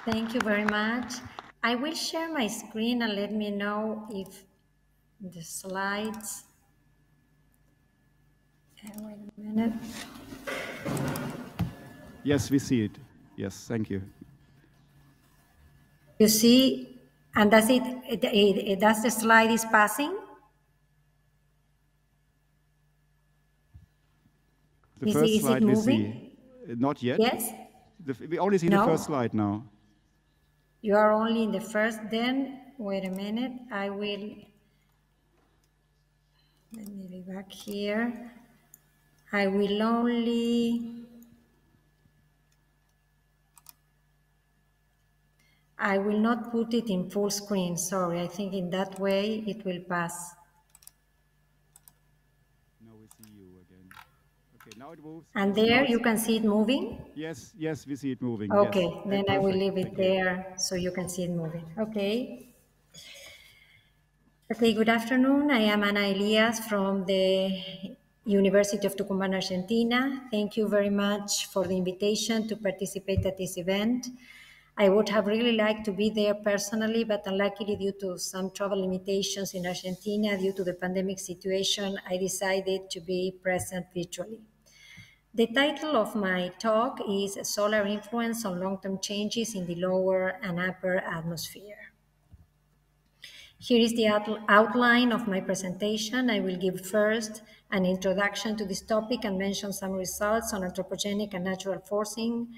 Thank you very much. I will share my screen and let me know if the slides. Wait a minute. Yes, we see it. Yes, thank you. You see, and does does the slide is passing? The first Is it slide we moving? see. Not yet. Yes? We only see the first slide now. You are only in the first, then, wait a minute, let me be back here. I will not put it in full screen, sorry. I think in that way it will pass. Now we see you again. Okay, now it moves. And yes, there you can see it moving? Yes, we see it moving. Okay, yes. then I will leave it Thank there so you can see it moving. Okay. Okay, good afternoon. I am Ana Elias from the University of Tucuman, Argentina. Thank you very much for the invitation to participate at this event. I would have really liked to be there personally, but unluckily due to some travel limitations in Argentina due to the pandemic situation, I decided to be present virtually. The title of my talk is Solar Influence on Long-Term Changes in the Lower and Upper Atmosphere. Here is the outline of my presentation. I will give first an introduction to this topic and mention some results on anthropogenic and natural forcing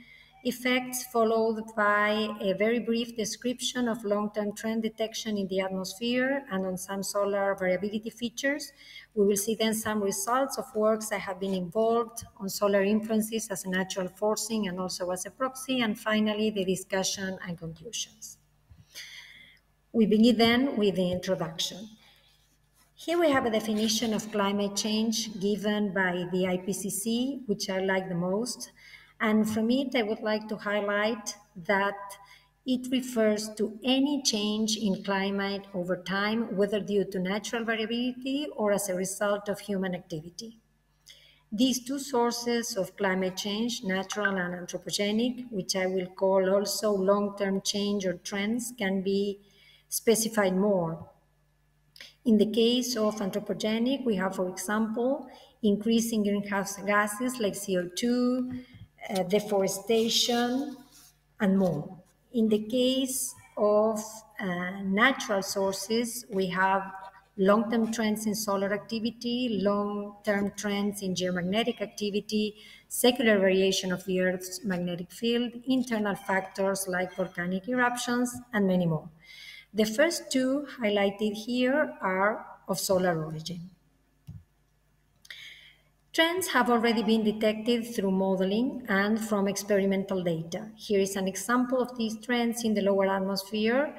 effects, followed by a very brief description of long-term trend detection in the atmosphere and on some solar variability features. We will see then some results of works I have been involved on solar influences as a natural forcing and also as a proxy, and finally the discussion and conclusions. We begin then with the introduction. Here we have a definition of climate change given by the IPCC, which I like the most. And from it, I would like to highlight that it refers to any change in climate over time, whether due to natural variability or as a result of human activity. These two sources of climate change, natural and anthropogenic, which I will call also long-term change or trends, can be specified more. In the case of anthropogenic, we have, for example, increasing greenhouse gases like CO2, deforestation, and more. In the case of natural sources, we have long-term trends in solar activity, long-term trends in geomagnetic activity, secular variation of the Earth's magnetic field, internal factors like volcanic eruptions, and many more. The first two highlighted here are of solar origin. Trends have already been detected through modeling and from experimental data. Here is an example of these trends in the lower atmosphere.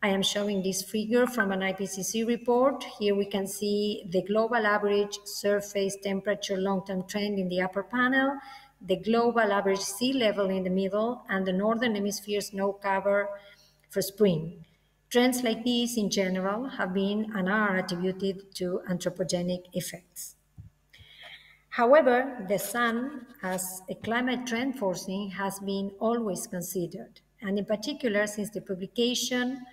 I am showing this figure from an IPCC report. Here we can see the global average surface temperature long-term trend in the upper panel, the global average sea level in the middle, and the northern hemisphere snow cover for spring. Trends like these in general have been and are attributed to anthropogenic effects. However, the sun as a climate trend forcing has been always considered, and in particular since the publication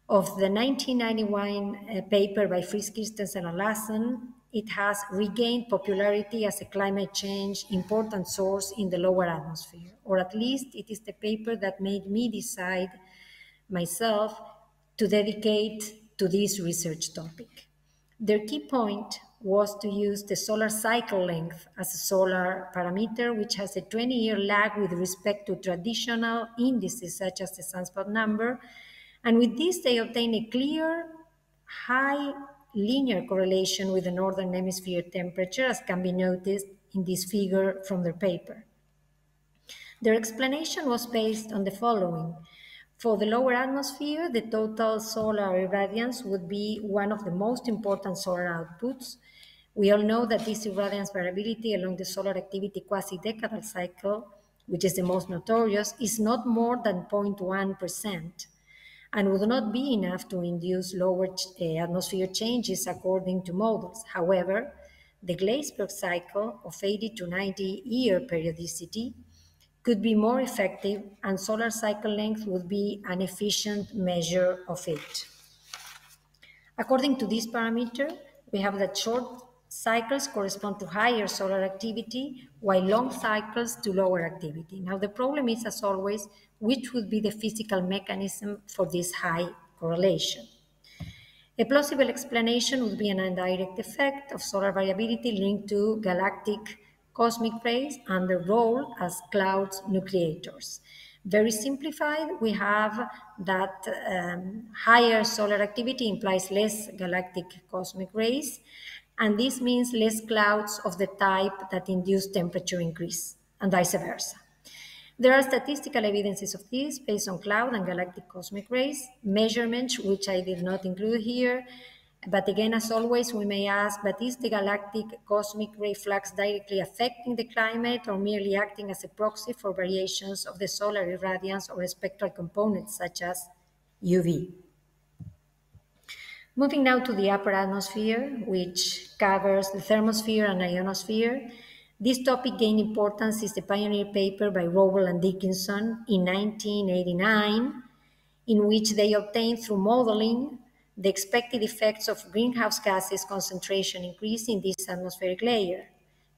of the 1991 paper by Fritz Christensen and Lassen, it has regained popularity as a climate change important source in the lower atmosphere, or at least it is the paper that made me decide myself to dedicate to this research topic. Their key point was to use the solar cycle length as a solar parameter, which has a 20-year lag with respect to traditional indices such as the sunspot number. And with this, they obtain a clear, high linear correlation with the northern hemisphere temperature, as can be noticed in this figure from their paper. Their explanation was based on the following. For the lower atmosphere, the total solar irradiance would be one of the most important solar outputs. We all know that this irradiance variability along the solar activity quasi-decadal cycle, which is the most notorious, is not more than 0.1% and would not be enough to induce lower atmosphere changes according to models. However, the Gleisberg cycle of 80 to 90-year periodicity could be more effective, and solar cycle length would be an efficient measure of it. According to this parameter, we have that short cycles correspond to higher solar activity, while long cycles to lower activity. Now, the problem is, as always, which would be the physical mechanism for this high correlation. A plausible explanation would be an indirect effect of solar variability linked to galactic cosmic rays and their role as clouds nucleators. Very simplified, we have that higher solar activity implies less galactic cosmic rays, and this means less clouds of the type that induce temperature increase, and vice versa. There are statistical evidences of this based on cloud and galactic cosmic rays, measurements which I did not include here. But again, as always, we may ask, but is the galactic cosmic ray flux directly affecting the climate or merely acting as a proxy for variations of the solar irradiance or spectral components such as UV? Moving now to the upper atmosphere, which covers the thermosphere and ionosphere. This topic gained importance since the pioneer paper by Rowell and Dickinson in 1989, in which they obtained through modeling the expected effects of greenhouse gases concentration increase in this atmospheric layer.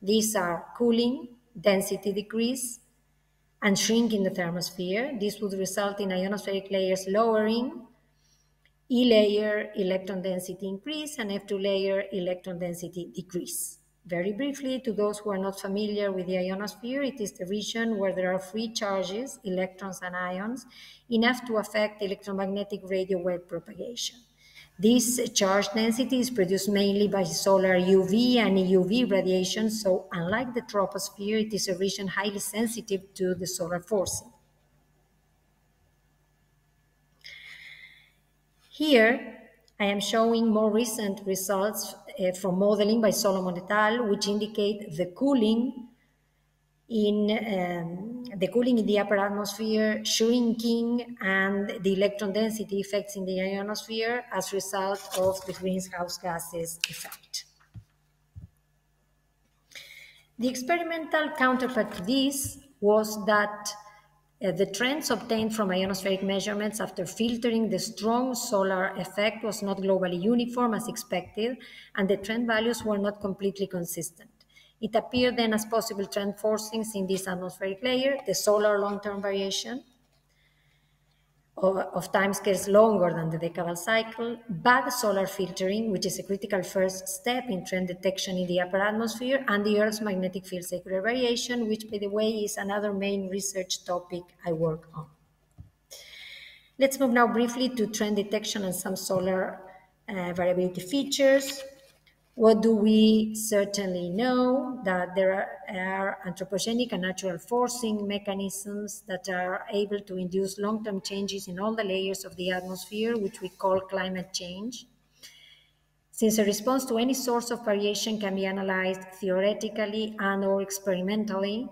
These are cooling, density decrease, and shrink in the thermosphere. This would result in ionospheric layers lowering, E layer electron density increase, and F2 layer electron density decrease. Very briefly, to those who are not familiar with the ionosphere, it is the region where there are free charges, electrons and ions, enough to affect electromagnetic radio wave propagation. This charge density is produced mainly by solar UV and EUV radiation, so unlike the troposphere, it is a region highly sensitive to the solar forcing. Here, I am showing more recent results from modeling by Solomon et al., which indicate the cooling in the upper atmosphere, shrinking, and the electron density effects in the ionosphere as a result of the greenhouse gases effect. The experimental counterpart to this was that the trends obtained from ionospheric measurements after filtering the strong solar effect was not globally uniform as expected, and the trend values were not completely consistent. It appeared then as possible trend forcings in this atmospheric layer, the solar long-term variation of timescales longer than the decadal cycle, bad solar filtering, which is a critical first step in trend detection in the upper atmosphere, and the Earth's magnetic field secular variation, which, by the way, is another main research topic I work on. Let's move now briefly to trend detection and some solar variability features. What do we certainly know? That there are anthropogenic and natural forcing mechanisms that are able to induce long-term changes in all the layers of the atmosphere, which we call climate change. Since a response to any source of variation can be analyzed theoretically and or experimentally,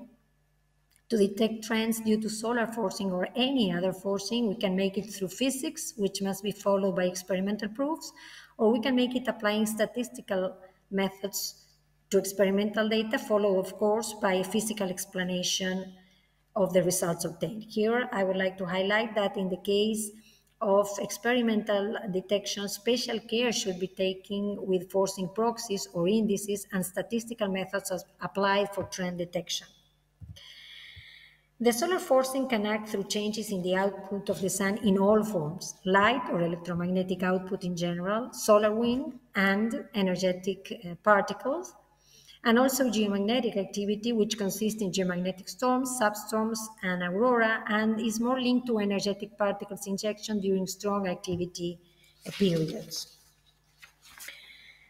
to detect trends due to solar forcing or any other forcing, we can make it through physics, which must be followed by experimental proofs, or we can make it applying statistical methods to experimental data, followed, of course, by a physical explanation of the results obtained. Here, I would like to highlight that in the case of experimental detection, special care should be taken with forcing proxies or indices and statistical methods applied for trend detection. The solar forcing can act through changes in the output of the sun in all forms, light or electromagnetic output in general, solar wind, and energetic particles, and also geomagnetic activity, which consists in geomagnetic storms, substorms, and aurora, and is more linked to energetic particles injection during strong activity periods.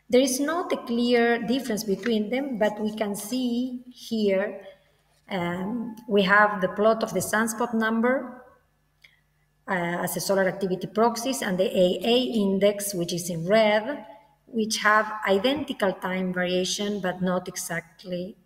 There is not a clear difference between them, but we can see here we have the plot of the sunspot number as a solar activity proxies and the AA index, which is in red, which have identical time variation but not exactly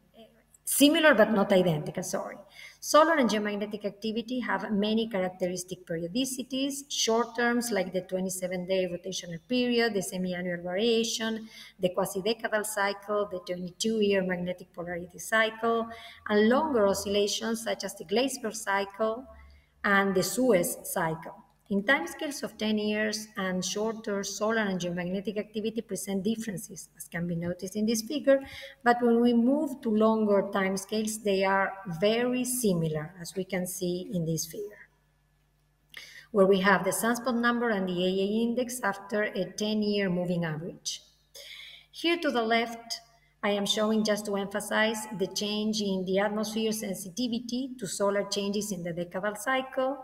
Similar but not identical, sorry. Solar and geomagnetic activity have many characteristic periodicities, short terms like the 27-day rotational period, the semi-annual variation, the quasi-decadal cycle, the 22-year magnetic polarity cycle, and longer oscillations such as the Gleisberg cycle and the Suez cycle. In timescales of 10 years and shorter, solar and geomagnetic activity present differences, as can be noticed in this figure, but when we move to longer timescales, they are very similar, as we can see in this figure, where we have the sunspot number and the AA index after a 10-year moving average. Here to the left, I am showing, just to emphasize, the change in the atmosphere sensitivity to solar changes in the decadal cycle,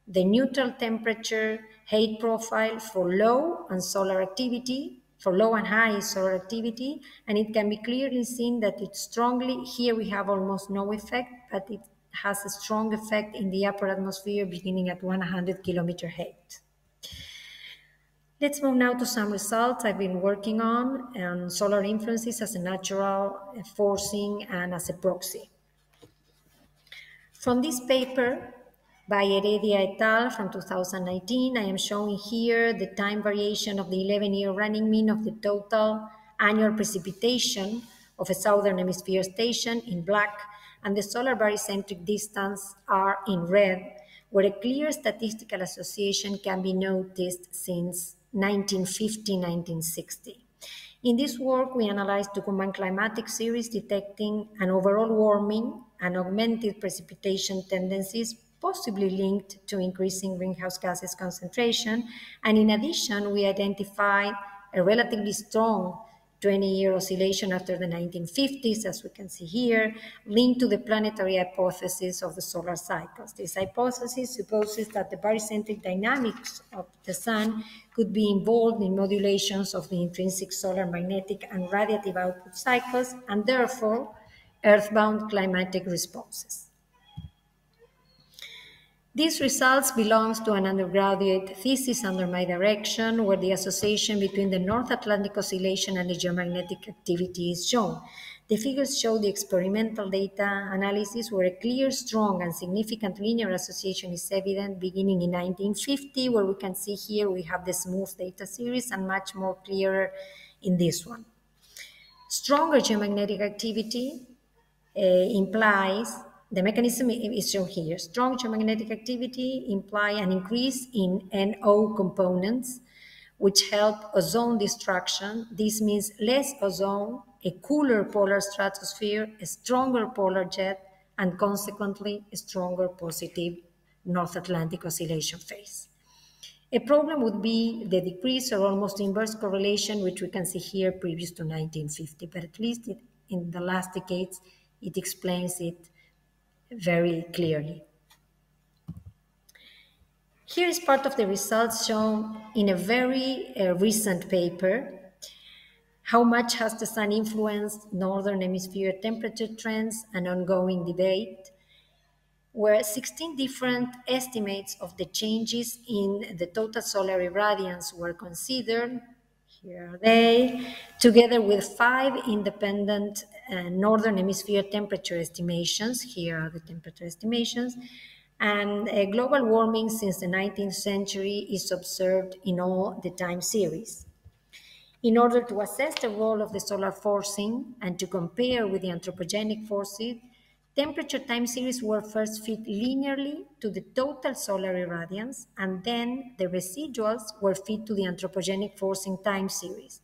the neutral temperature height profile for low and solar activity, for low and high solar activity, and it can be clearly seen that it's strongly, here we have almost no effect, but it has a strong effect in the upper atmosphere beginning at 100 kilometer height. Let's move now to some results I've been working on solar influences as a natural forcing and as a proxy. From this paper by Heredia et al. From 2019, I am showing here the time variation of the 11-year running mean of the total annual precipitation of a southern hemisphere station in black and the solar barycentric distance R in red, where a clear statistical association can be noticed since 1950-1960. In this work, we analyzed Tucuman climatic series detecting an overall warming and augmented precipitation tendencies possibly linked to increasing greenhouse gases concentration. And in addition, we identified a relatively strong 20-year oscillation after the 1950s, as we can see here, linked to the planetary hypothesis of the solar cycles. This hypothesis supposes that the barycentric dynamics of the sun could be involved in modulations of the intrinsic solar magnetic and radiative output cycles, and therefore earthbound climatic responses. These results belongs to an undergraduate thesis under my direction, where the association between the North Atlantic Oscillation and the geomagnetic activity is shown. The figures show the experimental data analysis where a clear, strong, and significant linear association is evident beginning in 1950, where we can see here we have the smooth data series and much more clearer in this one. Stronger geomagnetic activity implies, the mechanism is shown here. Strong geomagnetic activity imply an increase in NO components, which help ozone destruction. This means less ozone, a cooler polar stratosphere, a stronger polar jet, and consequently a stronger positive North Atlantic oscillation phase. A problem would be the decrease or almost inverse correlation, which we can see here previous to 1950, but at least in the last decades, it explains it very clearly. Here is part of the results shown in a very recent paper. How much has the sun influenced northern hemisphere temperature trends, an ongoing debate, where 16 different estimates of the changes in the total solar irradiance were considered. Here are they, together with 5 independent northern hemisphere temperature estimations. Here are the temperature estimations. And global warming since the 19th century is observed in all the time series. In order to assess the role of the solar forcing and to compare with the anthropogenic forces, temperature time series were first fit linearly to the total solar irradiance, and then the residuals were fit to the anthropogenic forcing time series.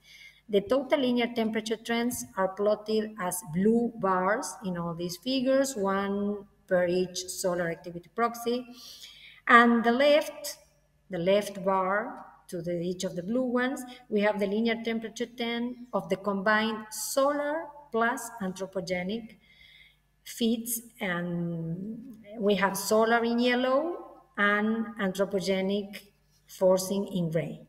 The total linear temperature trends are plotted as blue bars in all these figures, one per each solar activity proxy. And the left bar to each of the blue ones, we have the linear temperature trend of the combined solar plus anthropogenic fits, and we have solar in yellow and anthropogenic forcing in gray.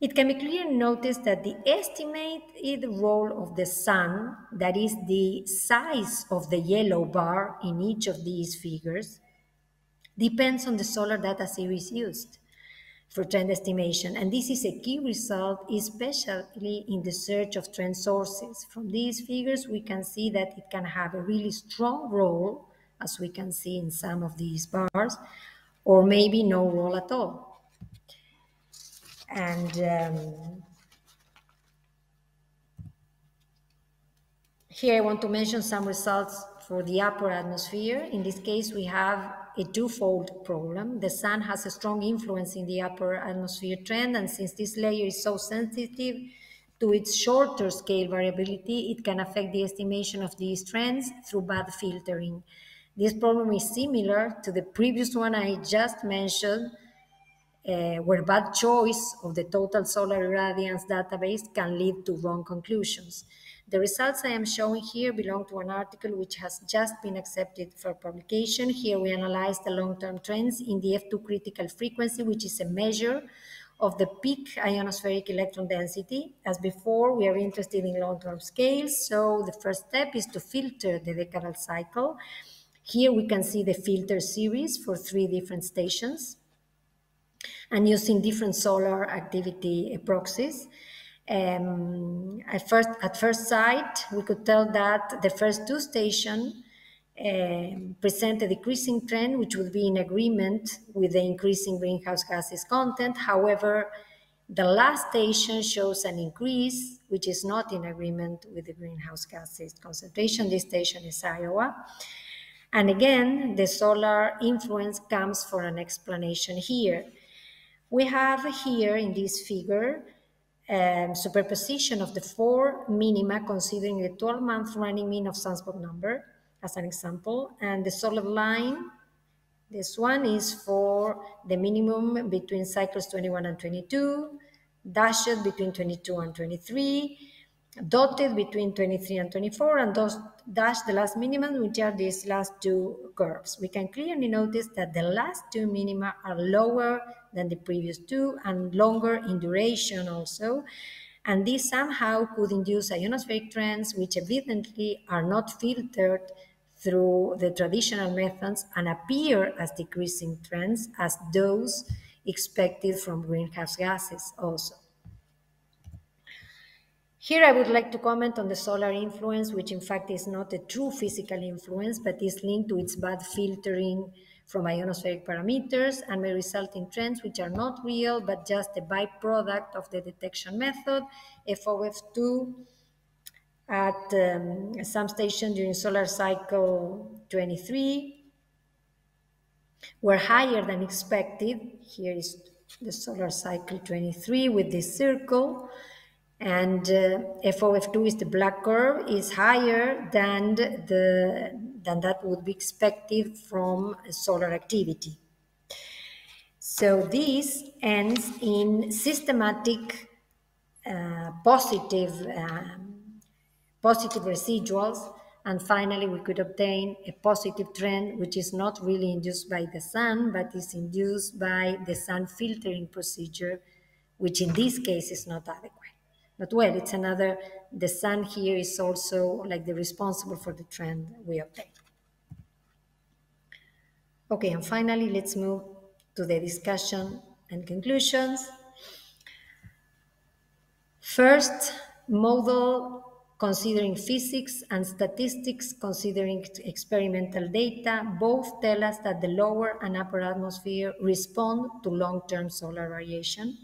It can be clearly noticed that the estimated role of the sun, that is the size of the yellow bar in each of these figures, depends on the solar data series used. for trend estimation. And this is a key result, especially in the search of trend sources. From these figures, we can see that it can have a really strong role, as we can see in some of these bars, or maybe no role at all. And here I want to mention some results for the upper atmosphere. In this case, we have a twofold problem. The sun has a strong influence in the upper atmosphere trend, and since this layer is so sensitive to its shorter scale variability, it can affect the estimation of these trends through bad filtering. This problem is similar to the previous one I just mentioned, where bad choice of the total solar irradiance database can lead to wrong conclusions. The results I am showing here belong to an article which has just been accepted for publication. Here we analyze the long-term trends in the F2 critical frequency, which is a measure of the peak ionospheric electron density. As before, we are interested in long-term scales, so the first step is to filter the decadal cycle. Here we can see the filter series for 3 different stations and using different solar activity proxies. At first sight, we could tell that the first 2 stations present a decreasing trend, which would be in agreement with the increasing greenhouse gases content. However, the last station shows an increase, which is not in agreement with the greenhouse gases concentration. This station is Iowa. And again, the solar influence comes for an explanation here. We have here in this figure superposition of the 4 minima considering the 12-month running mean of sunspot number as an example, and the solid line, this one is for the minimum between cycles 21 and 22, dashed between 22 and 23, dotted between 23 and 24, and those dashed the last minimum, which are these last 2 curves. We can clearly notice that the last 2 minima are lower than the previous 2 and longer in duration also, and this somehow could induce ionospheric trends which evidently are not filtered through the traditional methods and appear as decreasing trends as those expected from greenhouse gases also. Here I would like to comment on the solar influence, which in fact is not a true physical influence, but is linked to its bad filtering from ionospheric parameters and may result in trends which are not real, but just a byproduct of the detection method. FOF2 at some station during solar cycle 23 were higher than expected. Here is the solar cycle 23 with this circle. And FOF2 is the black curve, is higher than that would be expected from solar activity. So this ends in systematic positive residuals, and finally we could obtain a positive trend which is not really induced by the sun, but is induced by the sun filtering procedure, which in this case is not adequate. But well, it's another, the sun here is also like the responsible for the trend we obtain. Okay, and finally, let's move to the discussion and conclusions. First, model considering physics and statistics considering experimental data both tell us that the lower and upper atmosphere respond to long-term solar variation.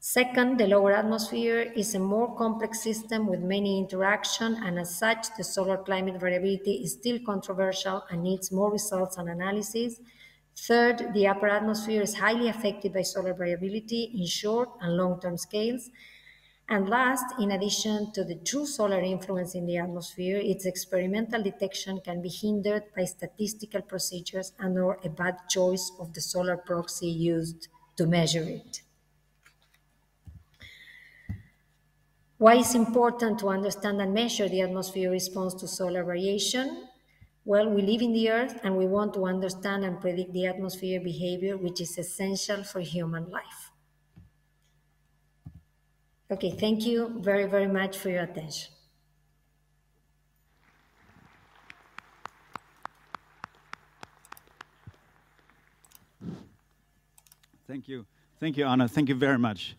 Second, the lower atmosphere is a more complex system with many interactions, and as such, the solar climate variability is still controversial and needs more results and analysis. Third, the upper atmosphere is highly affected by solar variability in short and long-term scales. And last, in addition to the true solar influence in the atmosphere, its experimental detection can be hindered by statistical procedures and/or a bad choice of the solar proxy used to measure it. Why is it important to understand and measure the atmosphere response to solar variation? Well, we live in the Earth and we want to understand and predict the atmosphere behavior, which is essential for human life. Okay, thank you very, very much for your attention. Thank you. Thank you, Anna. Thank you very much.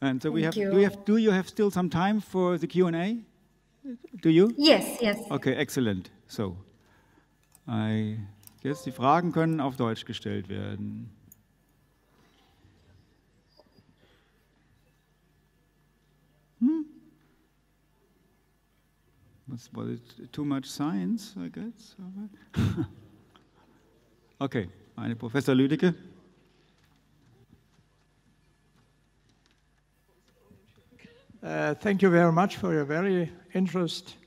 And so do you have still some time for the Q&A? Do you? Yes, yes. Okay, excellent. So, I guess die Fragen können auf Deutsch gestellt werden. Was it too much science, I guess? Okay, Professor Lüdecke. Thank you very much for your very interesting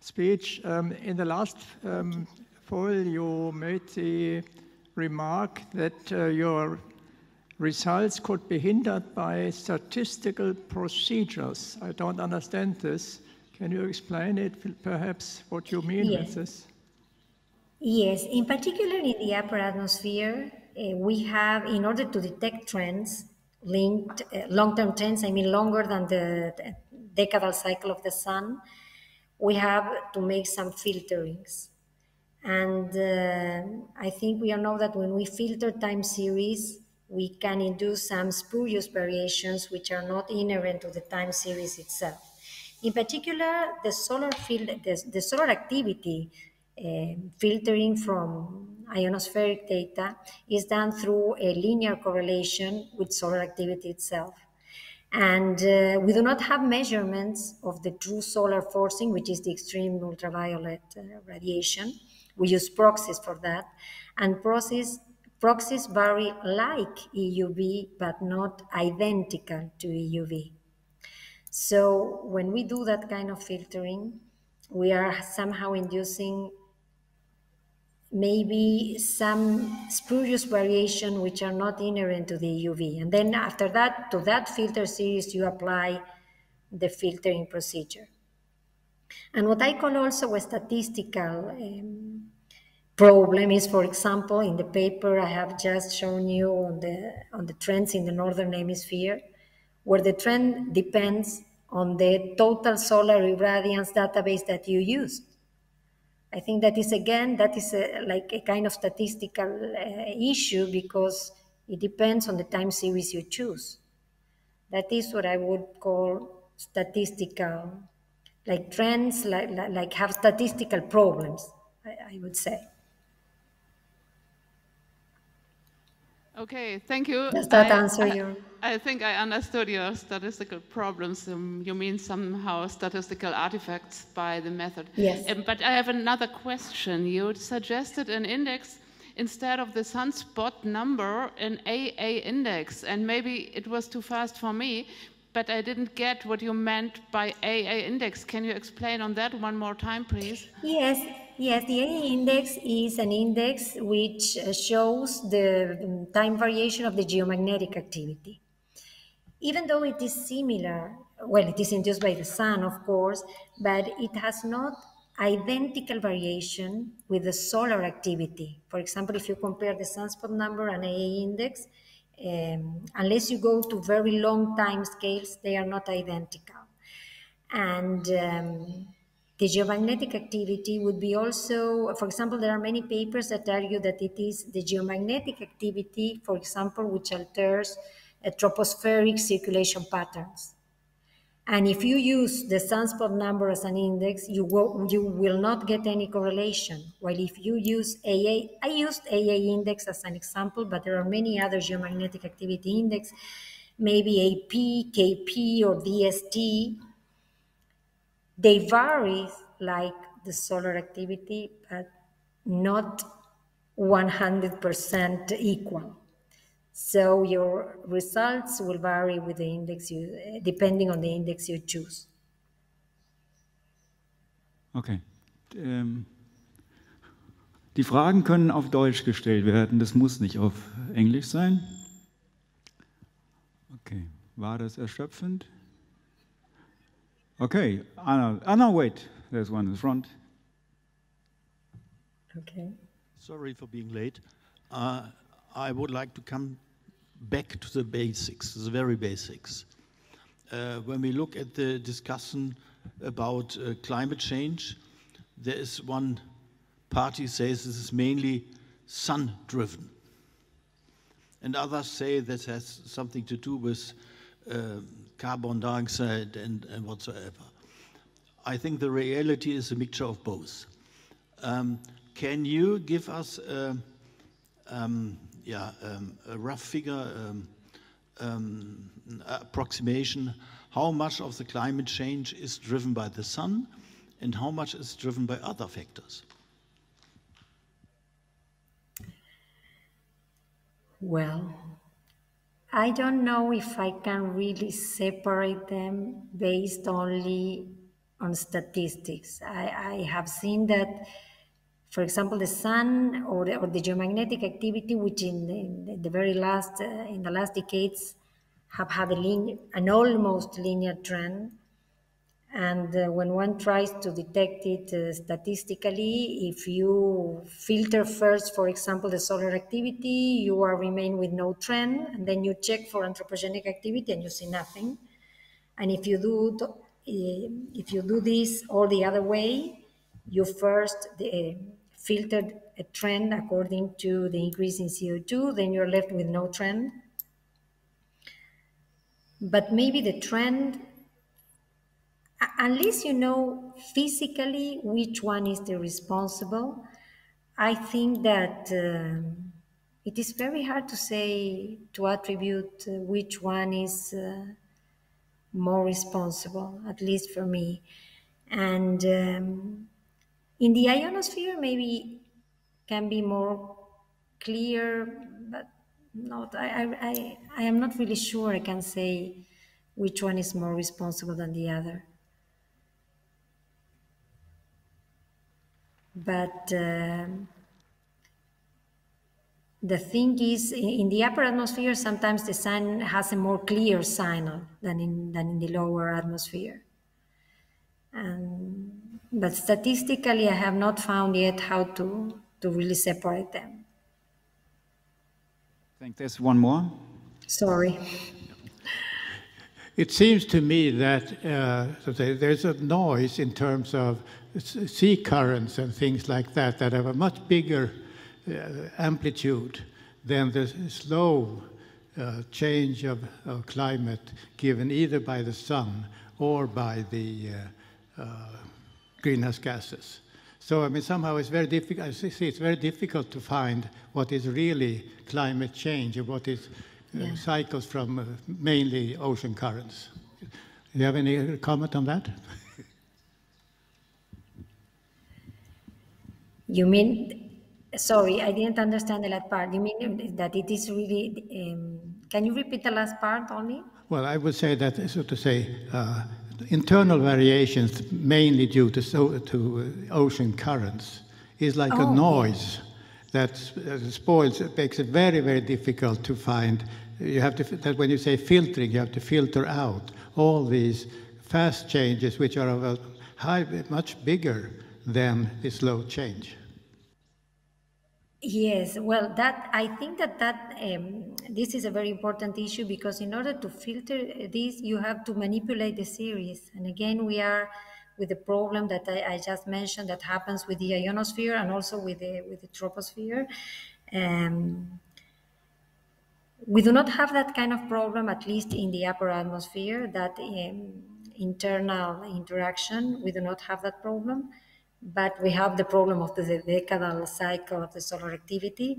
speech. In the last fall, you made the remark that your results could be hindered by statistical procedures. I don't understand this. Can you explain it, perhaps, what you mean with this? Yes, in particular in the upper atmosphere, we have, in order to detect trends, linked long-term trends, I mean longer than the decadal cycle of the sun, we have to make some filterings. And I think we all know that when we filter time series, we can induce some spurious variations which are not inherent to the time series itself. In particular, the solar field, the solar activity filtering from ionospheric data is done through a linear correlation with solar activity itself. And we do not have measurements of the true solar forcing, which is the extreme ultraviolet radiation. We use proxies for that. And proxies vary like EUV, but not identical to EUV. So when we do that kind of filtering, we are somehow inducing maybe some spurious variation which are not inherent to the EUV. And then after that, to that filter series, you apply the filtering procedure. And what I call also a statistical problem is, for example, in the paper I have just shown you on the trends in the Northern Hemisphere, where the trend depends on the total solar irradiance database that you used. I think that is, again, like a kind of statistical issue because it depends on the time series you choose. That is what I would call statistical, like trends, like have statistical problems, I would say. Okay, thank you. Does that answer your? I think I understood your statistical problems. You mean somehow statistical artifacts by the method. Yes. But I have another question. You suggested an index instead of the sunspot number, an AA index, and maybe it was too fast for me, but I didn't get what you meant by AA index. Can you explain on that one more time, please? Yes, the AA index is an index which shows the time variation of the geomagnetic activity. Even though it is similar, well, it is induced by the sun, of course, but it has not identical variation with the solar activity. For example, if you compare the sunspot number and AA index, unless you go to very long time scales, they are not identical. And the geomagnetic activity would be also, for example, there are many papers that argue that it is the geomagnetic activity, for example, which alters tropospheric circulation patterns. And if you use the sunspot number as an index, you will not get any correlation. While if you use AA, I used AA index as an example, but there are many other geomagnetic activity index, maybe AP, KP, or DST. They vary like the solar activity, but not 100% equal. So your results will vary with the index depending on the index you choose. Okay. Die Fragen können auf Deutsch gestellt werden, das muss nicht auf Englisch sein. Okay, war das erschöpfend? Okay, Anna, wait, there's one in the front. Okay. Sorry for being late. I would like to come back to the basics, the very basics. When we look at the discussion about climate change, there is one party says this is mainly sun-driven. And others say this has something to do with carbon dioxide and whatsoever. I think the reality is a mixture of both. Can you give us a rough figure, approximation, how much of the climate change is driven by the sun and how much is driven by other factors? Well, I don't know if I can really separate them based only on statistics. I have seen that, for example, the sun or the geomagnetic activity, which in the very last in the last decades have had an almost linear trend. And when one tries to detect it statistically, if you filter first, for example, the solar activity, you remain with no trend, and then you check for anthropogenic activity and you see nothing. And if you do this all the other way, you first filtered a trend according to the increase in CO2, then you're left with no trend. But maybe the trend, unless you know physically which one is the responsible, I think that it is very hard to attribute which one is more responsible, at least for me. And in the ionosphere, maybe can be more clear, but not. I am not really sure I can say which one is more responsible than the other. But the thing is, in the upper atmosphere, sometimes the sun has a more clear signal than in the lower atmosphere. But statistically, I have not found yet how to really separate them. I think there's one more. Sorry. It seems to me that there's a noise in terms of sea currents and things like that have a much bigger amplitude than the slow change of climate given either by the sun or by the greenhouse gases. So, I mean, somehow it's very difficult. I see it's very difficult to find what is really climate change and what is cycles from mainly ocean currents. Do you have any comment on that? You mean, sorry, I didn't understand the last part. You mean that it is really, can you repeat the last part only? Well, I would say that, so to say, internal variations mainly due to ocean currents is like a noise that spoils, it makes it very, very difficult to find. You have to, that when you say filtering, you have to filter out all these fast changes which are of a much bigger than the slow change. Yes, well, that I think that this is a very important issue, because in order to filter this, you have to manipulate the series. And again, we are with the problem that I just mentioned that happens with the ionosphere and also with the troposphere. We do not have that kind of problem, at least in the upper atmosphere, that internal interaction. We do not have that problem. But we have the problem of the decadal cycle of the solar activity.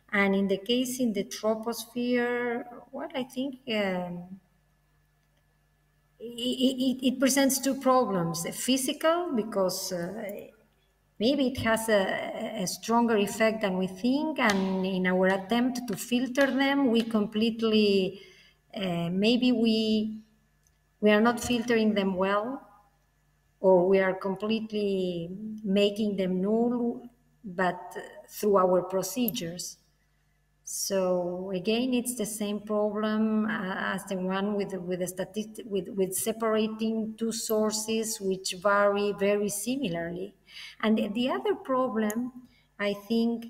And in the case in the troposphere, well, I think it presents two problems. Physical, because maybe it has a stronger effect than we think, and in our attempt to filter them, we completely, maybe we are not filtering them well, or we are completely making them null, but through our procedures. So again, it's the same problem as the one with separating two sources which vary very similarly. And the other problem, I think,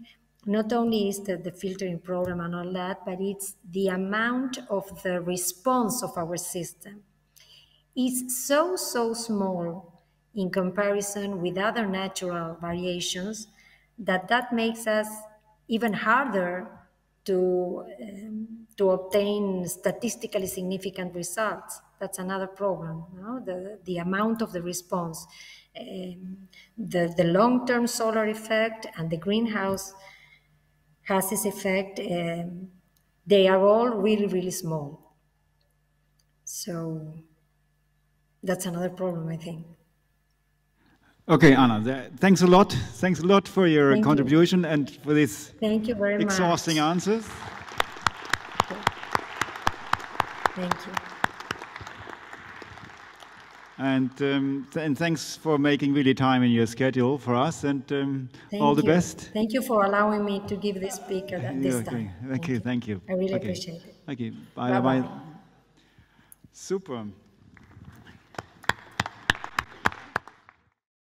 not only is the filtering problem and all that, but it's the amount of the response of our system. It's so small in comparison with other natural variations that makes us even harder to obtain statistically significant results. That's another problem, no? The amount of the response. The long-term solar effect and the greenhouse gases effect, they are all really, really small. So that's another problem, I think. Okay, Anna, thanks a lot. Thanks a lot for your contribution and for this exhausting answers. Thank you. And thanks for making really time in your schedule for us, and all the best. Thank you for allowing me to give this speak at this time. Okay, thank you. I really appreciate it. Okay, bye. Super.